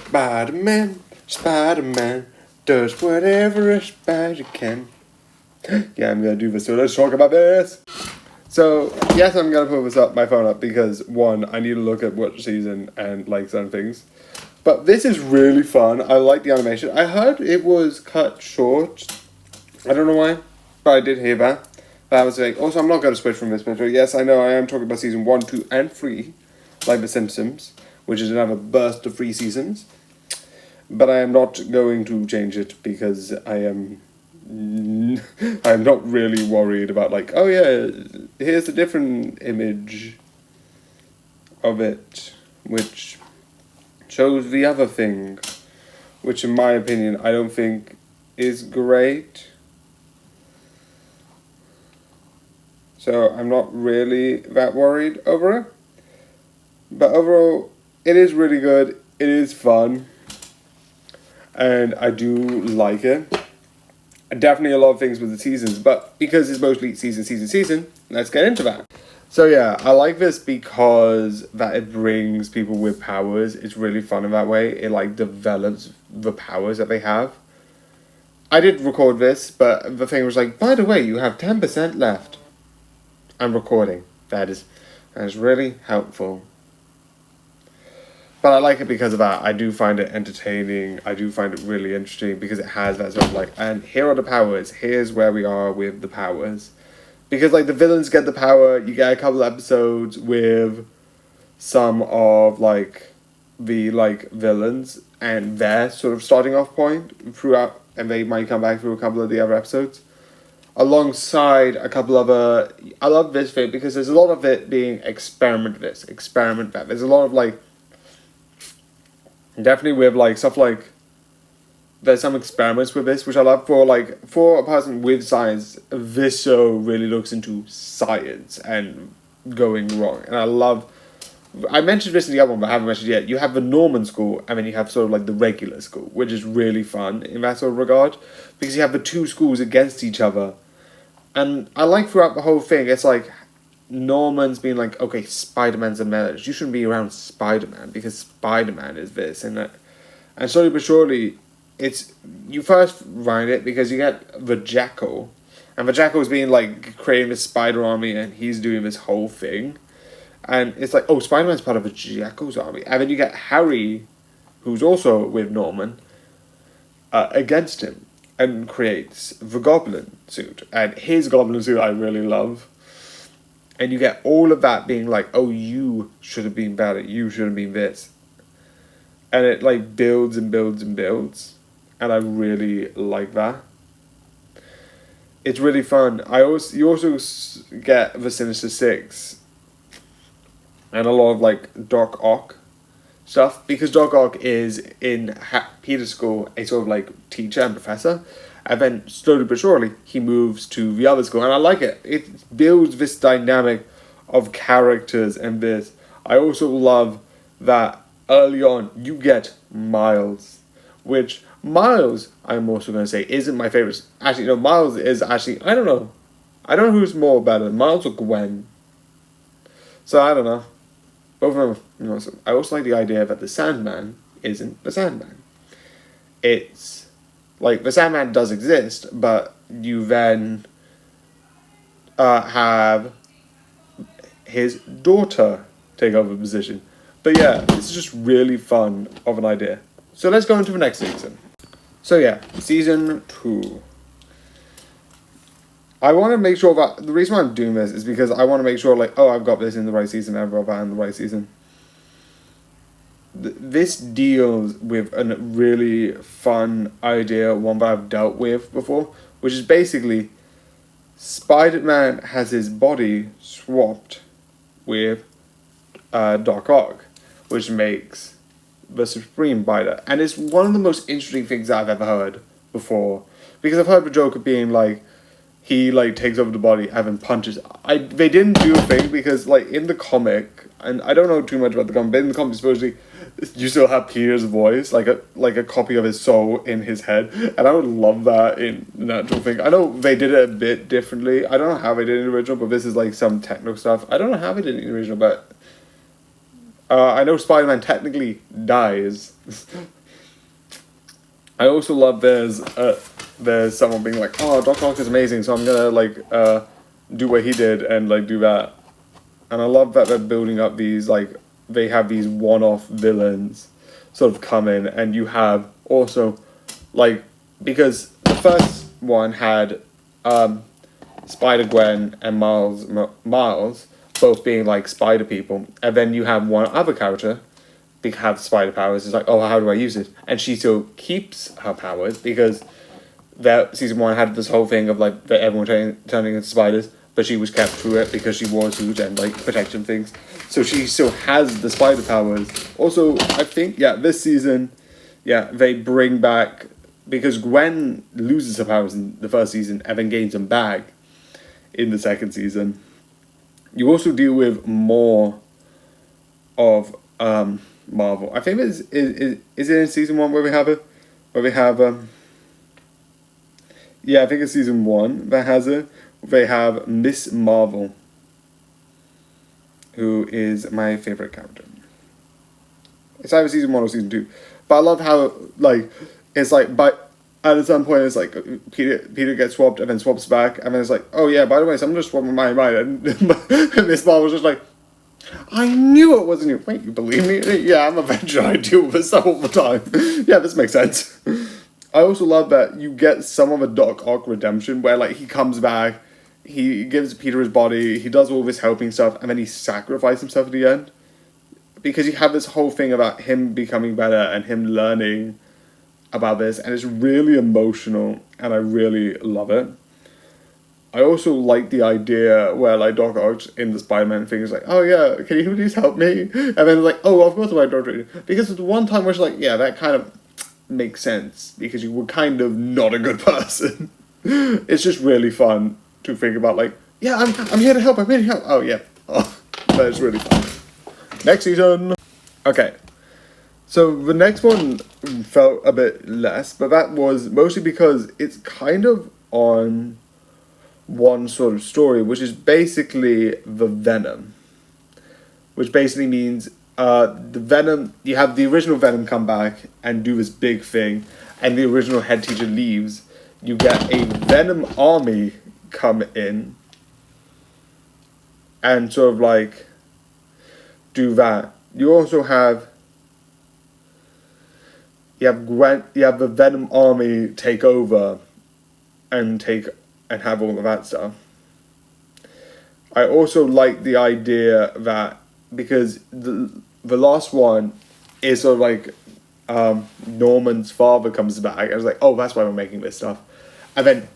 Spider-Man, Spider-Man does whatever a spider can. Yeah, I'm gonna do this, so let's talk about this. So, yes, I'm gonna put my phone up because, one, I need to look at what season and like some things. But this is really fun. I like the animation. I heard it was cut short. I don't know why, but I did hear that. But I was like, also, I'm not going to switch from this picture. Yes, I know I am talking about season 1, 2, and 3, like The Simpsons, which is another burst of 3 seasons. But I am not going to change it because I'm not really worried about like, oh yeah, here's a different image of it, which shows the other thing, which in my opinion I don't think is great. So I'm not really that worried over it. But overall, it is really good. It is fun. And I do like it. Definitely a lot of things with the seasons, but because it's mostly season, let's get into that. So yeah, I like this because that it brings people with powers. It's really fun in that way. It like develops the powers that they have. I did record this, but the thing was like, by the way, you have 10% left. I'm recording. That is really helpful. But I like it because of that. I do find it entertaining. I do find it really interesting because it has that sort of like, and here are the powers. Here's where we are with the powers. Because like the villains get the power. You get a couple episodes with some of like the like villains and their sort of starting off point throughout, and they might come back through a couple of the other episodes. Alongside a couple other, I love this bit because there's a lot of it being experiment this, experiment that. There's a lot of like, definitely with like stuff like, there's some experiments with this which I love. For a person with science, this show really looks into science and going wrong, and I mentioned this in the other one but I haven't mentioned it yet. You have the Norman school and then you have sort of like the regular school, which is really fun in that sort of regard because you have the two schools against each other. And I like throughout the whole thing, it's like Norman's being like, okay, Spider-Man's a menace. You shouldn't be around Spider-Man because Spider-Man is this and that. And slowly but surely, you first find it because you get the Jackal. And the Jackal's being like creating this spider army and he's doing this whole thing. And it's like, oh, Spider-Man's part of the Jackal's army. And then you get Harry, who's also with Norman, against him. And creates the Goblin suit. And his Goblin suit I really love. And you get all of that being like, oh, you should have been better. You should have been this. And it like builds and builds and builds. And I really like that. It's really fun. You also get the Sinister Six. And a lot of like Doc Ock stuff, because Doc Ock is in Peter's school a sort of like teacher and professor, and then slowly but surely he moves to the other school, and I like it. It builds this dynamic of characters and this. I also love that early on you get Miles, which Miles, I'm also going to say, isn't my favorite. Actually, no, Miles is actually, I don't know who's more better, Miles or Gwen. So I don't know. Both of them, awesome. I also like the idea that the Sandman isn't the Sandman. It's like the Sandman does exist, but you then have his daughter take over the position. But yeah, this is just really fun of an idea. So let's go into the next season. So yeah, season 2. I want to make sure that the reason why I'm doing this is because I want to make sure, like, oh, I've got this in the right season, I've got that in the right season. This deals with a really fun idea, one that I've dealt with before, which is basically Spider-Man has his body swapped with Doc Ock, which makes the Supreme Spider. And it's one of the most interesting things that I've ever heard before, because I've heard the Joker being like, he like takes over the body and then punches. They didn't do a thing because like in the comic, and I don't know too much about the comic, but in the comic supposedly you still have Peter's voice, like a copy of his soul in his head, and I would love that in the actual thing. I know they did it a bit differently. I don't know how they did it in the original, but this is like some techno stuff. I don't know how they did it in the original, but I know Spider-Man technically dies I also love there's someone being like, oh, Doc Ock is amazing, so I'm gonna like do what he did and like do that. And I love that they're building up these like they have these one-off villains sort of come in, and you have also like because the first one had Spider-Gwen and Miles both being like spider people, and then you have one other character have spider powers. It's like, oh, how do I use it? And she still keeps her powers because that season 1 had this whole thing of like that everyone turning into spiders, but she was kept through it because she was huge and like protection things. So she still has the spider powers. Also, I think this season, they bring back because Gwen loses her powers in the first season and then gains them back in the second season. You also deal with more of Marvel. I think is it in season 1 where we have it? Where we have I think it's season 1 that has it. They have Miss Marvel, who is my favorite character. It's either season 1 or season 2. But I love how like it's like but at some point it's like Peter gets swapped and then swaps back, and then it's like, oh yeah, by the way, someone just swapped my mind, and Miss Marvel's just like, I knew it wasn't you. Wait, you believe me? Yeah, I'm a Avenger. I deal with this stuff all the time. Yeah, this makes sense. I also love that you get some of a Doc Ock redemption where like he comes back, he gives Peter his body, he does all this helping stuff, and then he sacrifices himself at the end. Because you have this whole thing about him becoming better and him learning about this, and it's really emotional, and I really love it. I also like the idea where like Doc Ock in the Spider-Man thing is like, oh yeah, can you please help me? And then like, oh, of course my daughter. Because it's one time where it's like, yeah, that kind of makes sense because you were kind of not a good person. It's just really fun to think about like, yeah, I'm here to help. I'm here to help. Oh yeah, but it's really fun. Next season. Okay, so the next one felt a bit less, but that was mostly because it's kind of on one sort of story, which is basically the Venom, which basically means the Venom, you have the original Venom come back and do this big thing, and the original head teacher leaves. You get a Venom army come in and sort of like do that. You also have you have the Venom army take over and have all of that stuff. I also like the idea that because the last one is sort of like Norman's father comes back and it's like, oh, that's why we're making this stuff. And then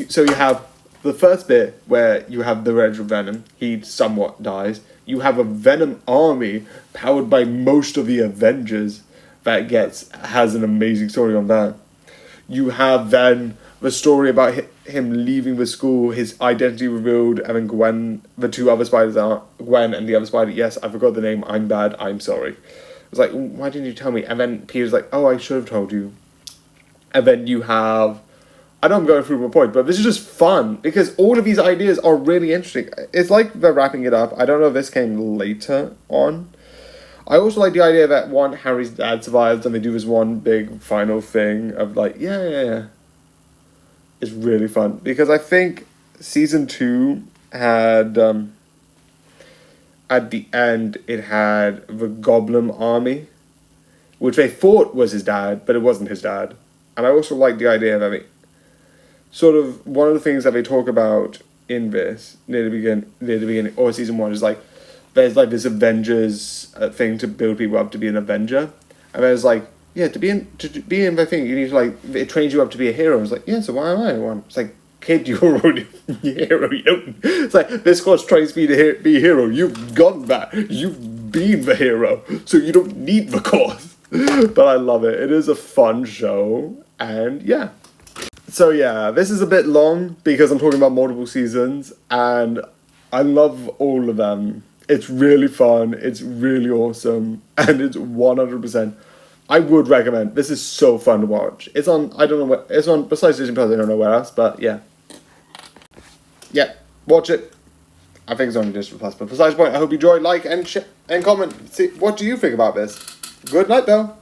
so you have the first bit where you have the original Venom, he somewhat dies. You have a Venom army powered by most of the Avengers that has an amazing story on that. You have then the story about him leaving the school, his identity revealed, and then Gwen, the two other spiders are Gwen and the other spider. Yes, I forgot the name. I'm bad. I'm sorry. It's like, why didn't you tell me? And then Peter's like, oh, I should have told you. And then you have, I know I'm going through my point, but this is just fun because all of these ideas are really interesting. It's like they're wrapping it up. I don't know if this came later on. I also like the idea that Harry's dad survives and they do this one big final thing of like, yeah. It's really fun because I think season 2 had at the end it had the Goblin army, which they thought was his dad, but it wasn't his dad. And I also like the idea that it sort of one of the things that they talk about in this near the beginning or season 1 is like there's like this Avengers thing to build people up to be an Avenger, and there's like, yeah, to be in the thing, you need to like, it trains you up to be a hero. It's like, yeah, so why am I one? It's like, kid, you're already a hero. You don't. It's like, this course trains me to be a hero. You've got that. You've been the hero, so you don't need the course. But I love it. It is a fun show, and yeah. So yeah, this is a bit long because I'm talking about multiple seasons, and I love all of them. It's really fun. It's really awesome, and it's 100%. I would recommend. This is so fun to watch. It's on, I don't know where, it's on, besides Disney Plus, I don't know where else, but yeah. Yeah, watch it. I think it's on Disney Plus, but besides the point, I hope you enjoy, like, and comment. See, what do you think about this? Good night, though.